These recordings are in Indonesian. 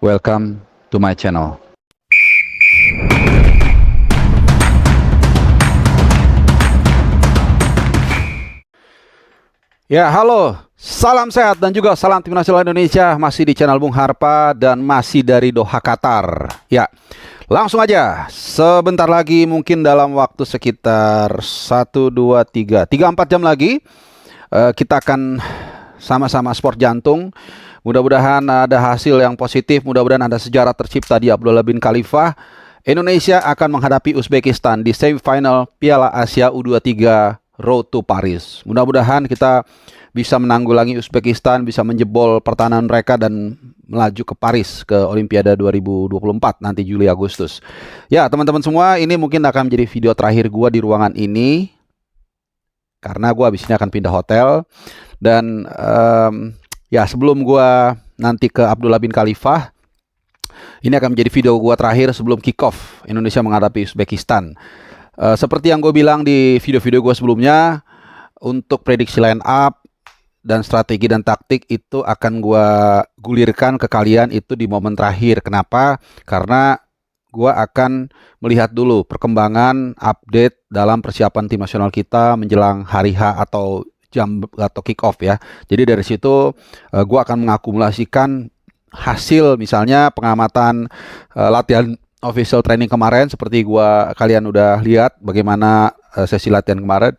Welcome to my channel. Ya, halo, salam sehat dan juga salam tim nasional Indonesia. Masih di channel Bung Harpa dan masih dari Doha, Qatar. Ya, langsung aja. Sebentar lagi, mungkin dalam waktu sekitar 1, 2, 3, 4 jam lagi, kita akan sama-sama sport jantung. Mudah-mudahan ada hasil yang positif, mudah-mudahan ada sejarah tercipta di Abdullah bin Khalifah. Indonesia akan menghadapi Uzbekistan di semifinal Piala Asia U23 Road to Paris. Mudah-mudahan kita bisa menanggulangi Uzbekistan, bisa menjebol pertahanan mereka dan melaju ke Paris ke Olimpiade 2024 nanti Juli Agustus. Ya, teman-teman semua, ini mungkin akan menjadi video terakhir gua di ruangan ini karena gua habis ini akan pindah hotel dan ya, sebelum gua nanti ke Abdullah bin Khalifah, ini akan menjadi video gua terakhir sebelum kick off Indonesia menghadapi Uzbekistan. Seperti yang gue bilang di video-video gue sebelumnya, untuk prediksi line up dan strategi dan taktik itu akan gue gulirkan ke kalian itu di momen terakhir. Kenapa? Karena gue akan melihat dulu perkembangan update dalam persiapan tim nasional kita menjelang hari H atau jam atau kick off ya. Jadi dari situ gue akan mengakumulasikan hasil, misalnya pengamatan latihan official training kemarin, seperti kalian udah lihat bagaimana sesi latihan kemarin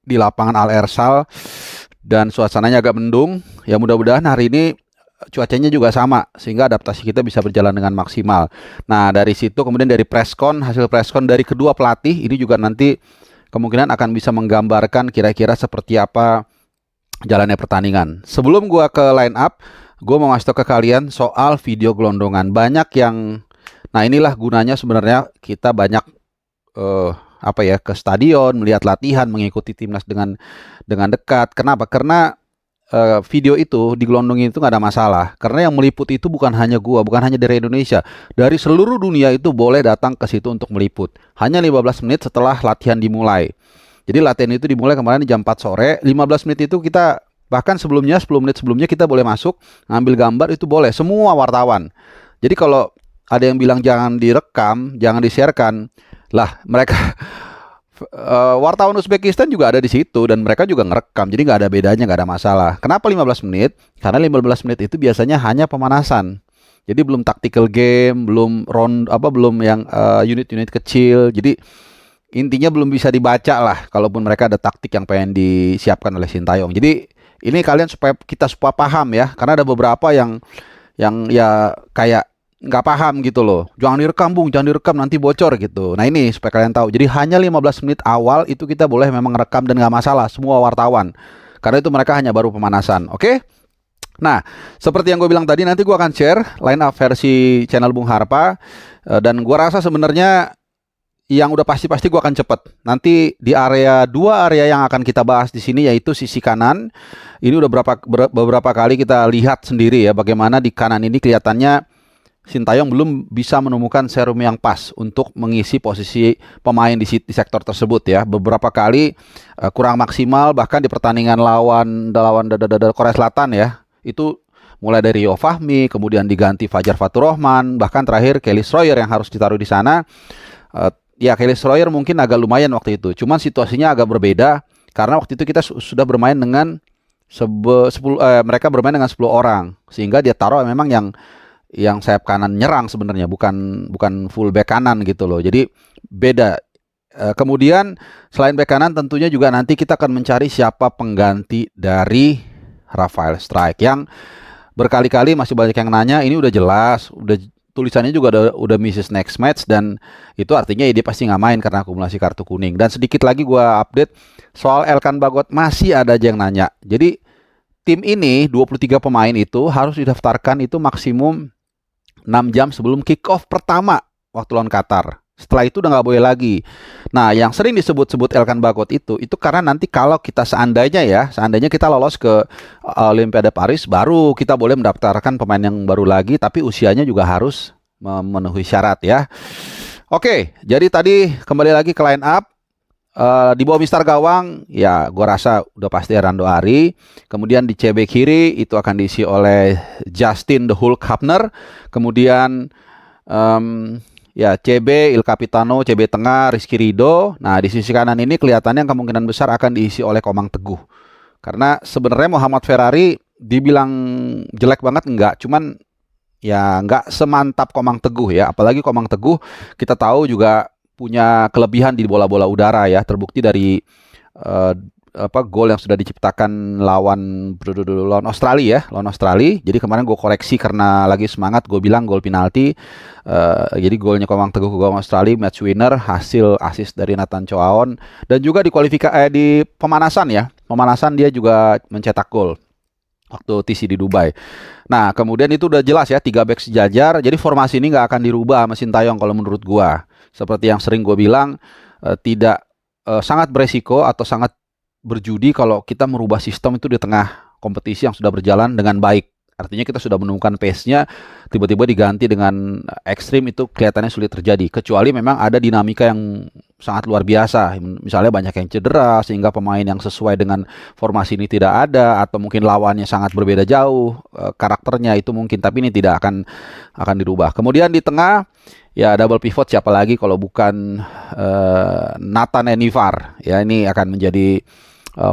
di lapangan Al Ersal dan suasananya agak mendung. Ya, mudah-mudahan hari ini cuacanya juga sama sehingga adaptasi kita bisa berjalan dengan maksimal. Nah, dari situ kemudian dari preskon, hasil preskon dari kedua pelatih ini juga nanti kemungkinan akan bisa menggambarkan kira-kira seperti apa jalannya pertandingan. Sebelum gua ke line up, gua mau ngasih tau ke kalian soal video gelondongan. Banyak yang, nah inilah gunanya sebenarnya kita banyak ke stadion, melihat latihan, mengikuti timnas dengan dekat. Kenapa? Karena video itu digelondongin itu nggak ada masalah. Karena yang meliput itu bukan hanya bukan hanya dari Indonesia, dari seluruh dunia itu boleh datang ke situ untuk meliput. Hanya 15 menit setelah latihan dimulai. Jadi latihan itu dimulai kemarin jam 4 sore, 15 menit itu kita, bahkan sebelumnya 10 menit sebelumnya kita boleh masuk, ngambil gambar itu boleh, semua wartawan. Jadi kalau ada yang bilang jangan direkam, jangan di-sharekan, lah mereka wartawan Uzbekistan juga ada di situ dan mereka juga ngerekam, jadi nggak ada bedanya, nggak ada masalah. Kenapa 15 menit? Karena 15 menit itu biasanya hanya pemanasan. Jadi belum tactical game, belum belum yang unit-unit kecil. Jadi intinya belum bisa dibaca lah, kalaupun mereka ada taktik yang pengen disiapkan oleh Sintayong. Jadi ini kalian supaya paham ya, karena ada beberapa yang ya kayak nggak paham gitu loh. Jangan direkam Bung, jangan direkam nanti bocor gitu. Nah ini supaya kalian tahu. Jadi hanya 15 menit awal itu kita boleh memang rekam dan nggak masalah, semua wartawan. Karena itu mereka hanya baru pemanasan. Oke? Nah, seperti yang gue bilang tadi, nanti gue akan share line up versi channel Bung Harpa. Dan gue rasa sebenarnya yang udah pasti gue akan cepet. Nanti di dua area yang akan kita bahas di sini, yaitu sisi kanan. Ini udah beberapa kali kita lihat sendiri ya, bagaimana di kanan ini kelihatannya Sintayong belum bisa menemukan serum yang pas untuk mengisi posisi pemain di sektor tersebut ya. Beberapa kali kurang maksimal, bahkan di pertandingan lawan Korea Selatan ya. Itu mulai dari Rio Fahmi, kemudian diganti Fajar Faturrahman, bahkan terakhir Kelly Stroyer yang harus ditaruh di sana. Ya, Kelly Stroyer mungkin agak lumayan waktu itu. Cuman situasinya agak berbeda karena waktu itu kita sudah bermain dengan mereka bermain dengan 10 orang, sehingga dia taruh memang yang sayap kanan nyerang sebenarnya, bukan full back kanan gitu loh. Jadi beda. Kemudian selain back kanan tentunya juga nanti kita akan mencari siapa pengganti dari Rafael Strijk yang berkali-kali masih banyak yang nanya. Ini udah jelas, udah tulisannya juga udah misses next match, dan itu artinya dia pasti nggak main karena akumulasi kartu kuning. Dan sedikit lagi gua update soal Elkan Bagot, masih ada aja yang nanya. Jadi tim ini 23 pemain itu harus didaftarkan itu maksimum 6 jam sebelum kick off pertama waktu lawan Qatar. Setelah itu udah nggak boleh lagi. Nah, yang sering disebut-sebut Elkan Bagot itu karena nanti kalau kita seandainya kita lolos ke Olimpiade Paris, baru kita boleh mendaftarkan pemain yang baru lagi, tapi usianya juga harus memenuhi syarat ya. Oke, jadi tadi kembali lagi ke line up. Di bawah Mister Gawang, ya gua rasa udah pasti Hernando Ari. Kemudian di CB kiri itu akan diisi oleh Justin The Hulk Hapner. Kemudian ya CB Il Capitano, CB tengah Rizky Ridho. Nah di sisi kanan ini kelihatannya kemungkinan besar akan diisi oleh Komang Teguh. Karena sebenarnya Muhammad Ferrari dibilang jelek banget enggak, cuman ya nggak semantap Komang Teguh ya. Apalagi Komang Teguh kita tahu juga punya kelebihan di bola-bola udara ya. Terbukti dari uh, gol yang sudah diciptakan lawan Australia ya, lawan Australia. Jadi kemarin gue koreksi karena lagi semangat, gue bilang gol penalti. Jadi golnya Komang Teguh ke gawang Australia, match winner, hasil assist dari Nathan Choaon, dan juga di di pemanasan ya. Pemanasan dia juga mencetak gol waktu TC di Dubai. Nah, kemudian itu udah jelas ya, 3 back sejajar. Jadi formasi ini nggak akan dirubah sama Sintayong kalau menurut gua. Seperti yang sering gue bilang, tidak sangat beresiko atau sangat berjudi kalau kita merubah sistem itu di tengah kompetisi yang sudah berjalan dengan baik. Artinya kita sudah menemukan pace-nya, tiba-tiba diganti dengan ekstrim, itu kelihatannya sulit terjadi. Kecuali memang ada dinamika yang sangat luar biasa. Misalnya banyak yang cedera, sehingga pemain yang sesuai dengan formasi ini tidak ada, atau mungkin lawannya sangat berbeda jauh, karakternya itu mungkin, tapi ini tidak akan dirubah. Kemudian di tengah, ya double pivot siapa lagi kalau bukan Nathan Enivar. Ya ini akan menjadi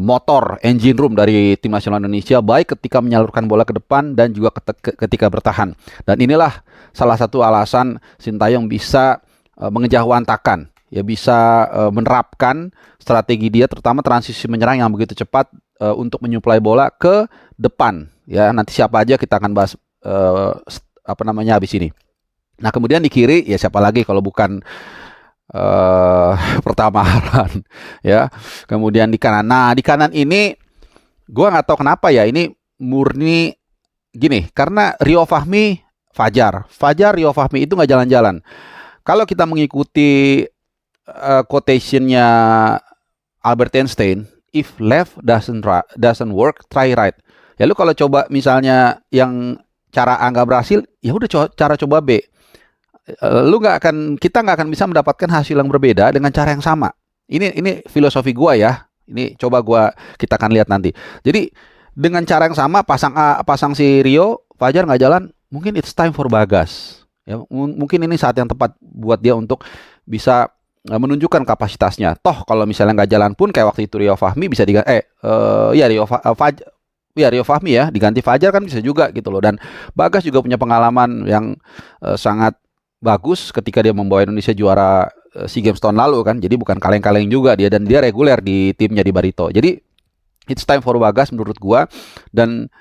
motor, engine room dari tim nasional Indonesia, baik ketika menyalurkan bola ke depan dan juga ketika bertahan. Dan inilah salah satu alasan Sintayong bisa mengejawantahkan, ya bisa menerapkan strategi dia, terutama transisi menyerang yang begitu cepat untuk menyuplai bola ke depan. Ya nanti siapa aja kita akan bahas habis ini. Nah kemudian di kiri ya siapa lagi kalau bukan pertama Harhan ya. Kemudian di kanan, nah di kanan ini gue nggak tahu kenapa ya, ini murni gini, karena Rio Fahmi, Fajar Rio Fahmi itu nggak jalan-jalan. Kalau kita mengikuti quotationnya Albert Einstein, if left doesn't work, try right. Ya lu kalau coba misalnya yang cara A nggak berhasil, ya udah cara coba B. Kita nggak akan bisa mendapatkan hasil yang berbeda dengan cara yang sama. Ini filosofi gua ya. Ini coba kita akan lihat nanti. Jadi dengan cara yang sama, pasang si Rio, Fajar nggak jalan, mungkin it's time for Bagas. Ya, mungkin ini saat yang tepat buat dia untuk bisa menunjukkan kapasitasnya. Toh kalau misalnya nggak jalan pun kayak waktu itu Rio Fahmi bisa diganti. Rio Fahmi ya diganti Fajar kan bisa juga gitu loh. Dan Bagas juga punya pengalaman yang sangat bagus ketika dia membawa Indonesia juara SEA Games tahun lalu kan. Jadi bukan kaleng-kaleng juga dia, dan dia reguler di timnya di Barito. Jadi it's time for Bagas menurut gua. Dan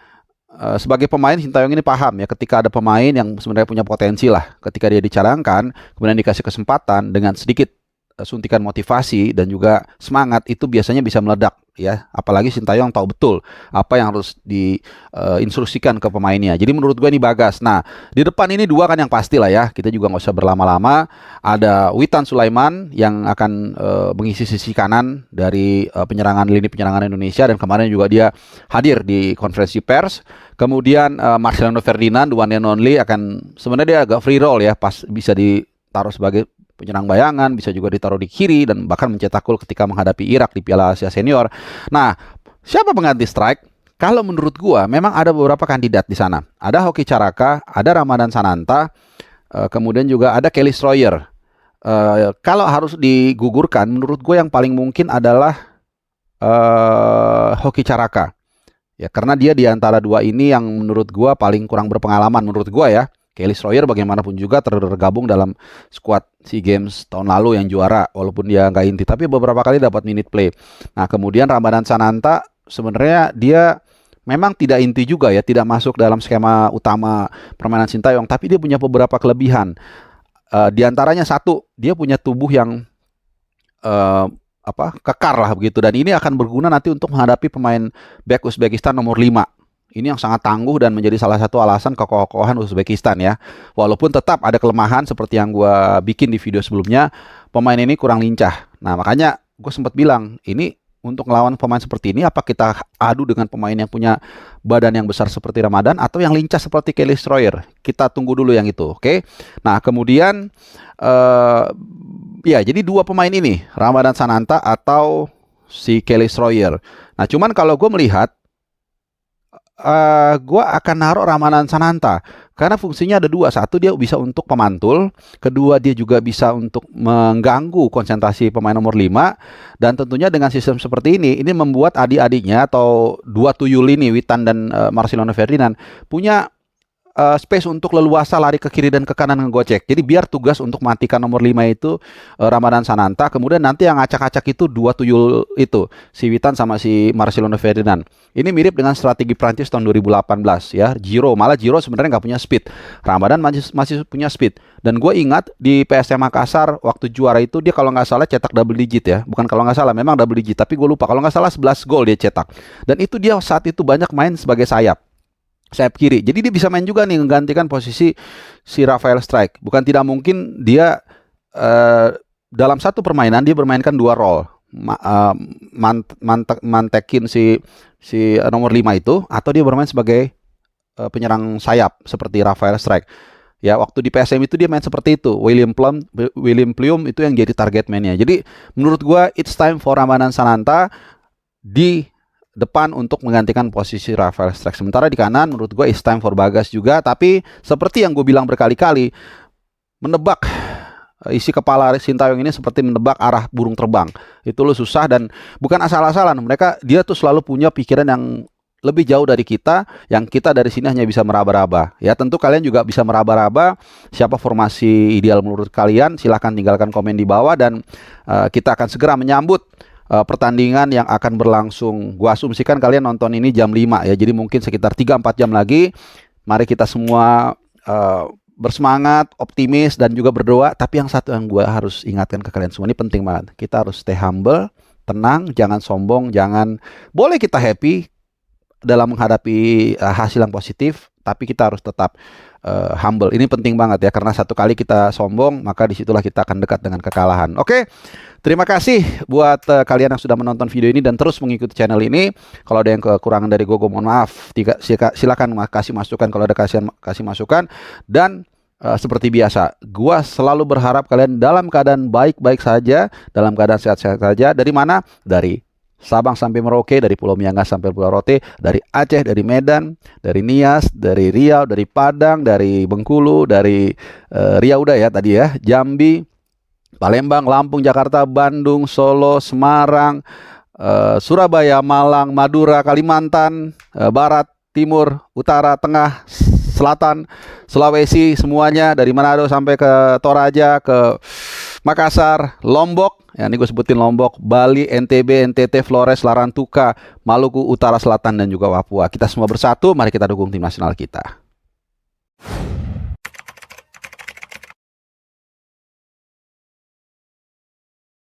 sebagai pemain Sintayong ini paham ya, ketika ada pemain yang sebenarnya punya potensi lah, ketika dia dicadangkan kemudian dikasih kesempatan dengan sedikit suntikan motivasi dan juga semangat, itu biasanya bisa meledak ya. Apalagi Sintayong tahu betul apa yang harus diinstruksikan ke pemainnya. Jadi menurut gue ini Bagas. Nah di depan ini dua kan yang pasti lah ya, kita juga nggak usah berlama-lama. Ada Witan Sulaiman yang akan mengisi sisi kanan dari lini penyerangan Indonesia, dan kemarin juga dia hadir di konferensi pers. Kemudian Marcelino Ferdinand, the one and only, akan sebenarnya dia agak free roll ya, pas bisa ditaruh sebagai penyerang bayangan, bisa juga ditaruh di kiri, dan bahkan mencetak gol ketika menghadapi Irak di Piala Asia Senior. Nah, siapa pengganti strike? Kalau menurut gua memang ada beberapa kandidat di sana. Ada Hoki Caraka, ada Ramadan Sananta, kemudian juga ada Kelly Stroyer. Kalau harus digugurkan, menurut gua yang paling mungkin adalah Hoki Caraka. Ya, karena dia di antara dua ini yang menurut gua paling kurang berpengalaman menurut gua ya. Kelly Stroyer bagaimanapun juga tergabung dalam skuad SEA Games tahun lalu yang juara, walaupun dia nggak inti, tapi beberapa kali dapat minute play. Nah kemudian Ramadan Sananta sebenarnya dia memang tidak inti juga ya, tidak masuk dalam skema utama permainan Sintayong, tapi dia punya beberapa kelebihan. Di antaranya satu, dia punya tubuh yang kekar lah begitu, dan ini akan berguna nanti untuk menghadapi pemain back Uzbekistan nomor 5. Ini yang sangat tangguh dan menjadi salah satu alasan kekokohan Uzbekistan ya. Walaupun tetap ada kelemahan seperti yang gue bikin di video sebelumnya, pemain ini kurang lincah. Nah makanya gue sempat bilang, ini untuk melawan pemain seperti ini, apa kita adu dengan pemain yang punya badan yang besar seperti Ramadan, atau yang lincah seperti Kelly Stroyer? Kita tunggu dulu yang itu, oke? Nah kemudian Ya, jadi dua pemain ini, Ramadhan Sananta atau si Kelly Stroyer. Nah, cuman kalau gue melihat, gue akan naruh Ramadhan Sananta karena fungsinya ada dua. Satu, dia bisa untuk pemantul. Kedua, dia juga bisa untuk mengganggu konsentrasi pemain nomor 5. Dan tentunya dengan sistem seperti ini membuat adik-adiknya atau dua tuyul ini, Witan dan Marcelino Ferdinand, punya space untuk leluasa lari ke kiri dan ke kanan ngegocek. Jadi biar tugas untuk matikan nomor 5 itu Ramadhan Sananta, kemudian nanti yang acak-acak itu dua tuyul itu, si Witan sama si Marcelino Ferdinand. Ini mirip dengan strategi Prancis tahun 2018 ya. Malah Giro sebenarnya nggak punya speed. Ramadhan masih punya speed. Dan gue ingat di PSM Makassar waktu juara itu dia kalau nggak salah cetak double digit ya. Bukan kalau nggak salah, memang double digit. Tapi gue lupa, kalau nggak salah 11 gol dia cetak. Dan itu dia saat itu banyak main sebagai sayap kiri. Jadi dia bisa main juga nih menggantikan posisi si Rafael Strike. Bukan tidak mungkin dia dalam satu permainan dia bermainkan dua role. Mantekin si nomor 5 itu, atau dia bermain sebagai penyerang sayap seperti Rafael Strike. Ya, waktu di PSM itu dia main seperti itu. William Pluim itu yang jadi target man-nya. Jadi menurut gua it's time for Ramadhan Sananta di depan untuk menggantikan posisi Rafael Strike. Sementara di kanan menurut gue it's time for Bagas juga. Tapi seperti yang gue bilang berkali-kali, menebak isi kepala Sintayong ini seperti menebak arah burung terbang. Itu lo susah, dan bukan asal-asalan. Dia tuh selalu punya pikiran yang lebih jauh dari kita, yang kita dari sini hanya bisa meraba-raba. Ya, tentu kalian juga bisa meraba-raba siapa formasi ideal menurut kalian. Silahkan tinggalkan komen di bawah, dan kita akan segera menyambut pertandingan yang akan berlangsung. Gua asumsikan kalian nonton ini jam 5 ya. Jadi mungkin sekitar 3-4 jam lagi. Mari kita semua bersemangat, optimis, dan juga berdoa. Tapi yang satu yang gua harus ingatkan ke kalian semua, ini penting banget. Kita harus stay humble, tenang, jangan sombong, boleh kita happy dalam menghadapi hasil yang positif, tapi kita harus tetap humble. Ini penting banget ya, karena satu kali kita sombong, maka disitulah kita akan dekat dengan kekalahan. Oke, terima kasih buat kalian yang sudah menonton video ini dan terus mengikuti channel ini. Kalau ada yang kekurangan dari gue mohon maaf. Silakan kasih masukan kalau ada kasih masukan. Dan seperti biasa, gue selalu berharap kalian dalam keadaan baik-baik saja, dalam keadaan sehat-sehat saja. Dari mana? Dari Sabang sampai Merauke, dari Pulau Miangas sampai Pulau Rote, dari Aceh, dari Medan, dari Nias, dari Riau, dari Padang, dari Bengkulu, dari Riau udah ya tadi ya, Jambi, Palembang, Lampung, Jakarta, Bandung, Solo, Semarang, Surabaya, Malang, Madura, Kalimantan, Barat, Timur, Utara, Tengah, Selatan, Sulawesi, semuanya dari Manado sampai ke Toraja, ke Makassar, Lombok, ya ini gue sebutin Lombok, Bali, NTB, NTT, Flores, Larantuka, Maluku Utara Selatan, dan juga Papua. Kita semua bersatu, mari kita dukung tim nasional kita.